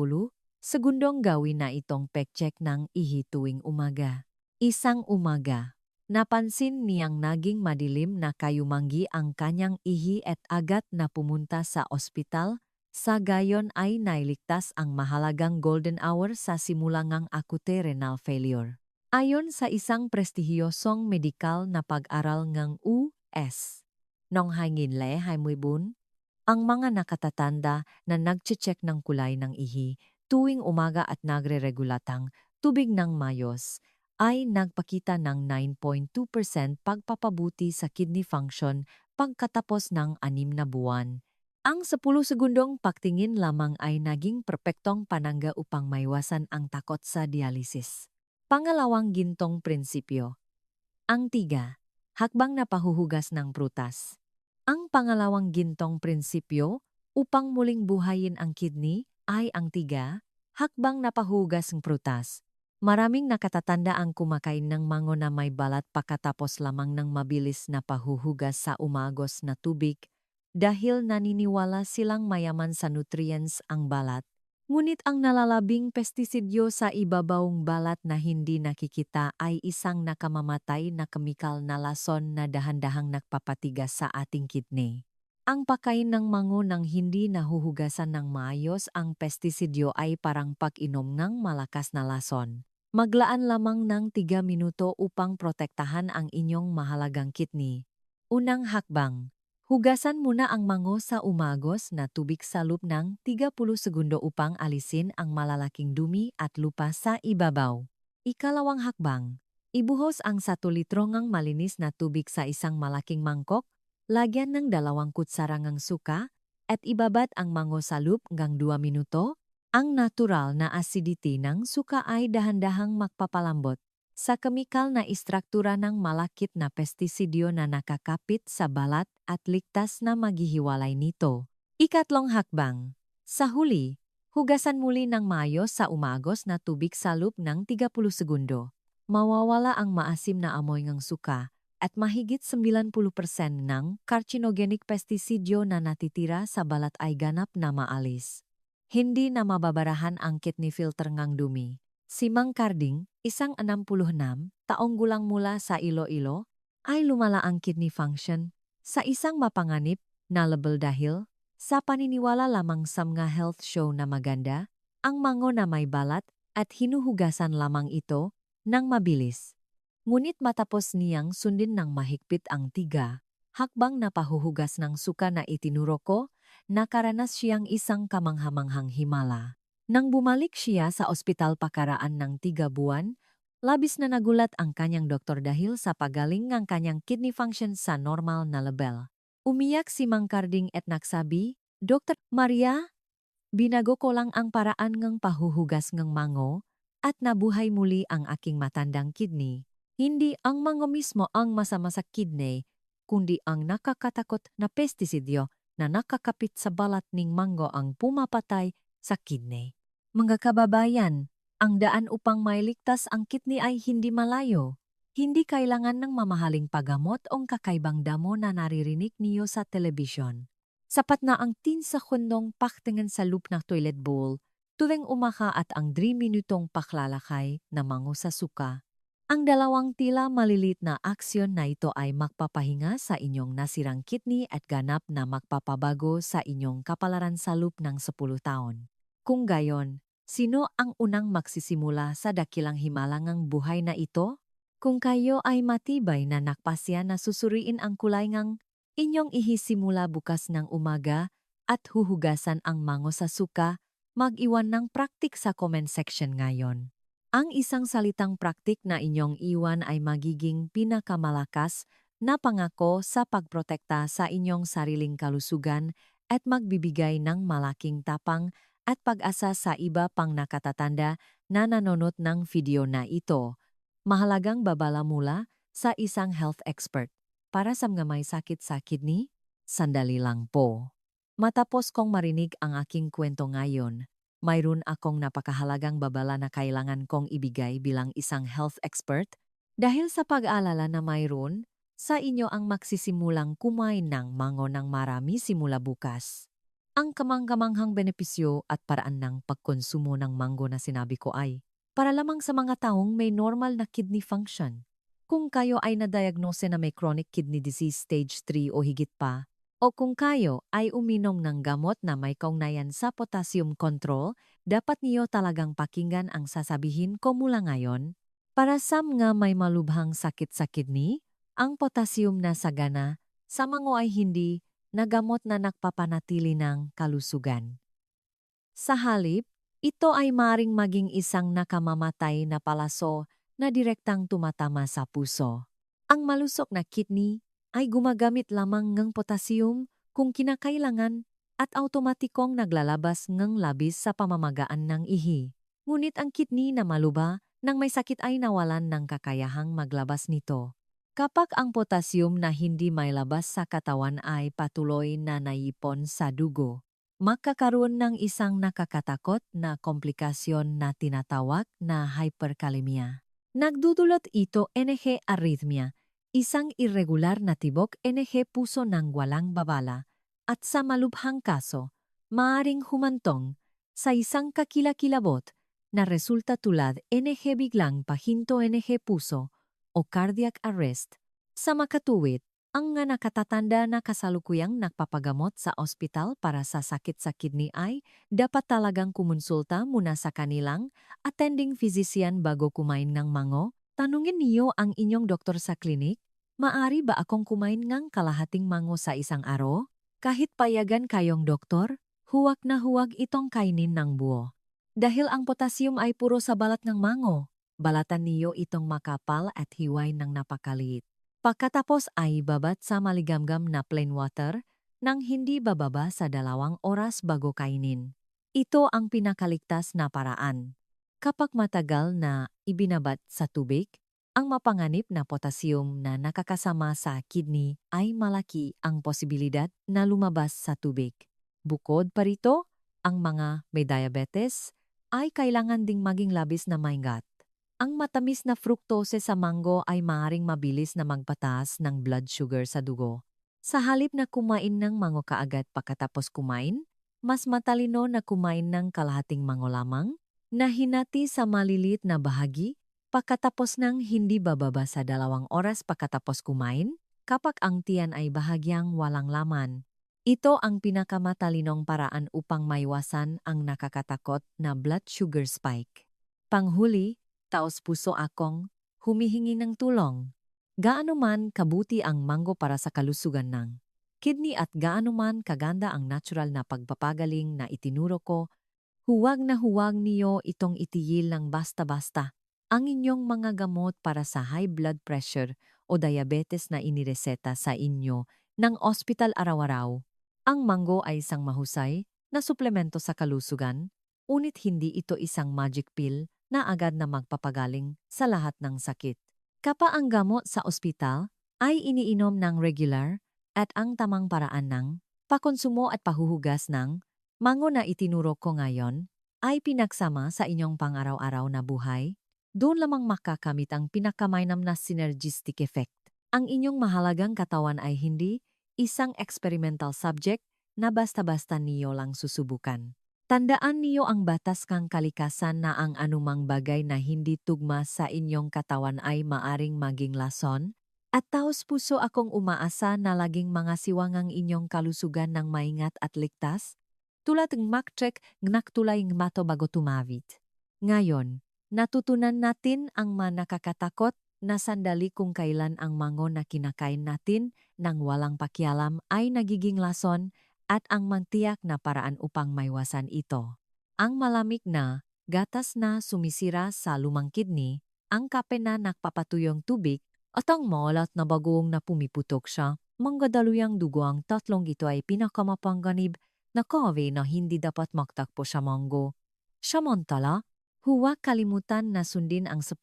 segundong gawin na itong pek-check ng ihi tuwing umaga. Isang umaga, napansin niyang naging madilim na kayumanggi ang kanyang ihi at agad na pumunta sa ospital. Sa gayon ay nailigtas ang mahalagang golden hour sa simulangang acute renal failure. Ayon sa isang prestihiyosong medikal na pag-aral ng US, nong hangin le haimwibun, ang mga nakatatanda na nagche-check ng kulay ng ihi tuwing umaga at nagre-regulatang tubig ng mayos ay nagpakita ng 9.2% pagpapabuti sa kidney function pagkatapos ng 6 na buwan. Ang 10 segundong pagtingin lamang ay naging perpektong panangga upang maiwasan ang takot sa dialysis. Pangalawang gintong prinsipyo. Ang 3, hakbang na pahuhugas ng prutas. Ang pangalawang gintong prinsipyo upang muling buhayin ang kidney ay ang 3, hakbang na pahuhugas ng prutas. Maraming nakatatanda ang kumakain ng mango na may balat pagkatapos lamang ng mabilis na pahuhugas sa umagos na tubig dahil naniniwala silang mayaman sa nutrients ang balat. Ngunit ang nalalabing pestisidyo sa ibabawong balat na hindi nakikita ay isang nakamamatay na kemikal na lason na dahan-dahang nagpapatigas sa ating kidney. Ang pagkain ng mango nang hindi nahuhugasan ng maayos ang pestisidyo ay parang pag-inom ng malakas na lason. Maglaan lamang ng 3 minuto upang protektahan ang inyong mahalagang kidney. Unang hakbang. Hugasan muna ang mango sa umagos na tubig sa loob ng 30 segundo upang alisin ang malalaking dumi at lupa sa ibabaw. Ikalawang hakbang. Ibuhos ang 1 litro ng malinis na tubig sa isang malaking mangkok, lagyan ng 2 kutsarang suka, at ibabad ang mango sa loob hanggang 2 minuto. Ang natural na acidity ng suka ay dahan-dahang magpapalambot sa kemikal na istruktura ng malakit na pestisidyo na nakakapit sa balat at ligtas na maghihiwalay nito. Ikatlong hakbang. Sa huli, hugasan muli ng maayos sa umagos na tubig sa loob ng 30 segundo. Mawawala ang maasim na amoy ng suka at mahigit 90% ng carcinogenic pestisidyo na natitira sa balat ay ganap na maalis. Hindi na mababarahan ang kidney filter ng dumi. Si Mang Carding, isang 66 taong gulang mula sa Iloilo, ay lumala ang kidney function sa isang mapanganib na level dahil sa paniniwala lamang sa mga health show na maganda, ang mango na may balat at hinuhugasan lamang ito ng mabilis. Ngunit matapos niyang sundin ng mahigpit ang 3, hakbang na pahuhugas ng suka na itinuro ko, nakaranas siyang isang kamanghamanghang himala. Nang bumalik siya sa ospital pakaraan ng 3 buwan, labis na nagulat ang kanyang doktor dahil sa pagaling ng kanyang kidney function sa normal na level. Umiyak si Mang Carding at nagsabi, "Dr. Maria, binago ko lang ang paraan ng pahuhugas ng mango at nabuhay muli ang aking matandang kidney. Hindi ang mango mismo ang masama sa kidney, kundi ang nakakatakot na pestisidyo na nakakapit sa balat ng mango ang pumapatay sa kidney." Mga kababayan, ang daan upang mailigtas ang kidney ay hindi malayo. Hindi kailangan ng mamahaling paggamot o kakaibang damo na naririnig niyo sa telebisyon. Sapat na ang 10 sekundong paktingin sa loop ng toilet bowl tuwing umaka at ang 3 minutong paklalakay na mango sa suka. Ang 2 tila malilit na aksyon na ito ay magpapahinga sa inyong nasirang kidney at ganap na magpapabago sa inyong kapalaran sa loob ng 10 taon. Kung gayon, sino ang unang magsisimula sa dakilang himalangang buhay na ito? Kung kayo ay matibay na nakpasya na susuriin ang kulay ng inyong ihisimula bukas ng umaga at huhugasan ang mango sa suka, mag-iwan ng praktik sa comment section ngayon. Ang isang salitang praktik na inyong iwan ay magiging pinakamalakas na pangako sa pagprotekta sa inyong sariling kalusugan at magbibigay ng malaking tapang at pag-asa sa iba pang nakatatanda na nanonood ng video na ito. Mahalagang babala mula sa isang health expert. Para sa mga may sakit sa kidney, sandali lang po. Matapos kong marinig ang aking kwento ngayon, mayroon akong napakahalagang babala na kailangan kong ibigay bilang isang health expert dahil sa pag-aalala na mayroon sa inyo ang magsisimulang kumain ng mango ng marami simula bukas. Ang kamangkamanghang benepisyo at paraan ng pagkonsumo ng mango na sinabi ko ay para lamang sa mga taong may normal na kidney function. Kung kayo ay na-diagnose na may chronic kidney disease stage 3 o higit pa, o kung kayo ay uminom ng gamot na may kaugnayan sa potassium control, dapat niyo talagang pakinggan ang sasabihin ko mula ngayon. Para sa mga may malubhang sakit sa kidney, ang potassium na sagana sa mango ay hindi na gamot na nagpapanatili ng kalusugan. Sa halip, ito ay maring maging isang nakamamatay na palaso na direktang tumatama sa puso. Ang malusok na kidney ay gumagamit lamang ng potassium kung kinakailangan at automatikong naglalabas ng labis sa pamamagaan ng ihi. Ngunit ang kidney na maluba nang may sakit ay nawalan ng kakayahang maglabas nito. Kapag ang potassium na hindi may labas sa katawan ay patuloy na naipon sa dugo, magkakaroon ng isang nakakatakot na komplikasyon na tinatawag na hyperkalemia. Nagdudulot ito NG arrhythmia, isang irregular na tibok NG puso ng walang babala, at sa malubhang kaso, maaring humantong sa isang kakilakilabot na resulta tulad NG biglang pahinto NG puso o cardiac arrest. Sa makatuwid, ang nga nakatatanda na kasalukuyang nagpapagamot sa ospital para sa sakit sa kidney ay dapat talagang kumonsulta muna sa kanilang attending physician bago kumain ng mango. Tanungin niyo ang inyong doktor sa klinik, maari ba akong kumain ng kalahating mango sa isang araw? Kahit payagan kayong doktor, huwag na huwag itong kainin ng buo. Dahil ang potassium ay puro sa balat ng mango, balatan niyo itong makapal at hiway ng napakaliit. Pagkatapos ay babat sa maligamgam na plain water nang hindi bababa sa 2 oras bago kainin. Ito ang pinakaligtas na paraan. Kapag matagal na ibinabat sa tubig, ang mapanganib na potassium na nakakasama sa kidney ay malaki ang posibilidad na lumabas sa tubig. Bukod pa rito, ang mga may diabetes ay kailangan ding maging labis na maingat. Ang matamis na fructose sa mango ay maaaring mabilis na magpataas ng blood sugar sa dugo. Sa halip na kumain ng mango kaagad pagkatapos kumain, mas matalino na kumain ng kalahating mango lamang na hinati sa maliliit na bahagi pagkatapos ng hindi bababa sa 2 oras pagkatapos kumain kapag ang tiyan ay bahagyang walang laman. Ito ang pinakamatalinong paraan upang maiwasan ang nakakatakot na blood sugar spike. Panghuli, taos puso akong humihingi ng tulong. Gaano man kabuti ang mango para sa kalusugan ng kidney at gaano man kaganda ang natural na pagpapagaling na itinuro ko, huwag na huwag niyo itong itiyil ng basta-basta. Ang inyong mga gamot para sa high blood pressure o diabetes na inireseta sa inyo ng ospital araw-araw. Ang mango ay isang mahusay na suplemento sa kalusugan, ngunit hindi ito isang magic pill na agad na magpapagaling sa lahat ng sakit. Kapag ang gamot sa ospital ay iniinom ng regular at ang tamang paraan ng pakonsumo at pahuhugas ng mango na itinuro ko ngayon ay pinagsama sa inyong pang-araw-araw na buhay, doon lamang makakamit ang pinakamainam na synergistic effect. Ang inyong mahalagang katawan ay hindi isang experimental subject na basta-basta niyo lang susubukan. Tandaan niyo ang batas kang kalikasan na ang anumang bagay na hindi tugma sa inyong katawan ay maaring maging lason, at taos puso akong umaasa na laging mga siwangang inyong kalusugan ng maingat at ligtas, tulad ng makcheck ngnaktulay ng mato bago tumawid. Ngayon, natutunan natin ang nakakatakot na sandali kung kailan ang mango na kinakain natin nang walang pakialam ay nagiging lason at ang mantiyak na paraan upang maiwasan ito. Ang malamig na, gatas na sumisira sa lumang kidney, ang kape na nakpapatuyong tubig, at ang maalat na bagoong na pumiputok siya, manggadaluyang dugo ang tatlong ito ay pinakamapangganib na kave na hindi dapat magtakpo sa mango. Samantala, Huwag kalimutan na sundin ang 10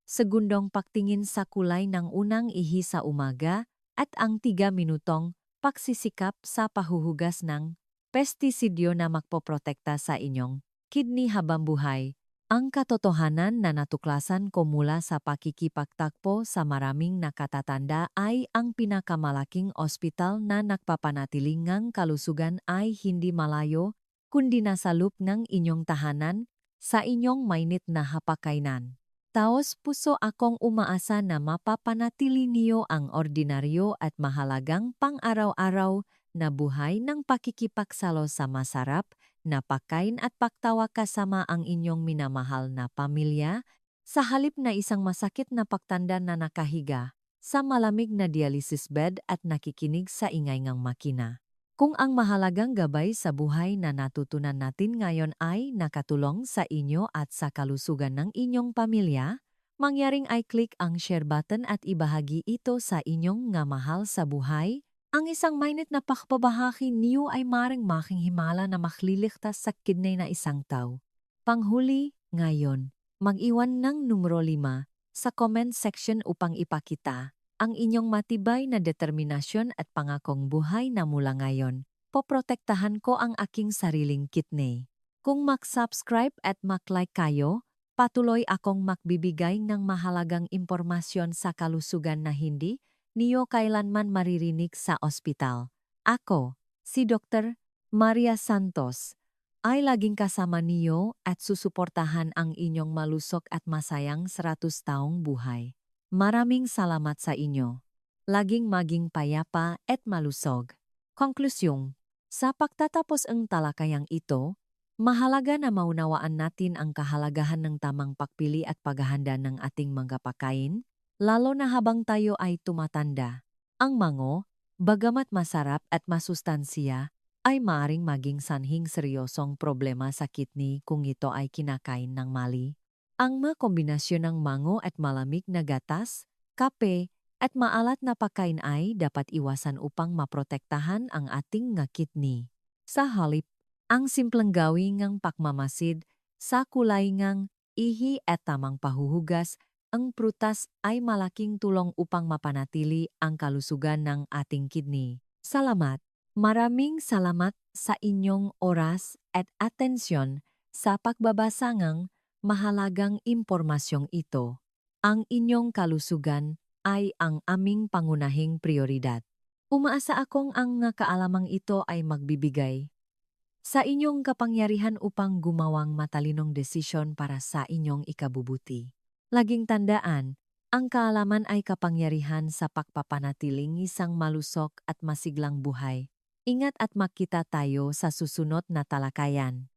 segundong pagtingin sa kulay ng unang ihi sa umaga at ang 3 minutong pagsisikap sa pahuhugas ng pestisidyo na magpoprotekta sa inyong kidney habang buhay. Ang katotohanan na natuklasan ko mula sa pakikipagtagpo sa maraming nakatatanda ay ang pinakamalaking ospital na nagpapanatiling ngang kalusugan ay hindi malayo, kundi nasa loob ng inyong tahanan, sa inyong mainit na hapagkainan. Taos puso akong umaasa na mapapanatili niyo ang ordinaryo at mahalagang pang-araw-araw na buhay ng pakikipagsalo sa masarap na pagkain at pagtawa kasama ang inyong minamahal na pamilya, sa halip na isang masakit na pagtanda na nakahiga sa malamig na dialysis bed at nakikinig sa ingay ng makina. Kung ang mahalagang gabay sa buhay na natutunan natin ngayon ay nakatulong sa inyo at sa kalusugan ng inyong pamilya, mangyaring ay click ang share button at ibahagi ito sa inyong nga mahal sa buhay. Ang isang mainit na pakpabahagi niyo ay maring making himala na makliligtas sa kidney na isang tao. Panghuli, ngayon, mag-iwan ng numero 5 sa comment section upang ipakita ang inyong matibay na determinasyon at pangakong buhay na mula ngayon, poprotektahan ko ang aking sariling kidney. Kung mag-subscribe at mag-like kayo, patuloy akong magbibigay ng mahalagang impormasyon sa kalusugan na hindi niyo kailanman maririnig sa ospital. Ako, si Dr. Maria Santos, ay laging kasama niyo at susuportahan ang inyong malusog at masayang 100 taong buhay. Maraming salamat sa inyo. Laging maging payapa at malusog. Konklusyon, sa pagtatapos ang talakayang ito, mahalaga na maunawaan natin ang kahalagahan ng tamang pagpili at paghahanda ng ating mga pagkain, lalo na habang tayo ay tumatanda. Ang mango, bagamat masarap at masustansiya, ay maaring maging sanhing seryosong problema sa kidney kung ito ay kinakain ng mali. Ang mga kombinasyon ng mango at malamig na gatas, kape, at maalat na pagkain ay dapat iwasan upang maprotektahan ang ating nga kidney. Sa halip, ang simpleng gawing ngang pagmamasid sa kulay ngang ihi at tamang pahuhugas, ang prutas ay malaking tulong upang mapanatili ang kalusugan ng ating kidney. Salamat! Maraming salamat sa inyong oras at atensyon sa pagbabasa ng mahalagang impormasyong ito. Ang inyong kalusugan ay ang aming pangunahing prioridad. Umaasa akong ang nga kaalamang ito ay magbibigay sa inyong kapangyarihan upang gumawang matalinong desisyon para sa inyong ikabubuti. Laging tandaan, ang kaalaman ay kapangyarihan sa pagpapanatiling isang malusog at masiglang buhay. Ingat at makita tayo sa susunod na talakayan.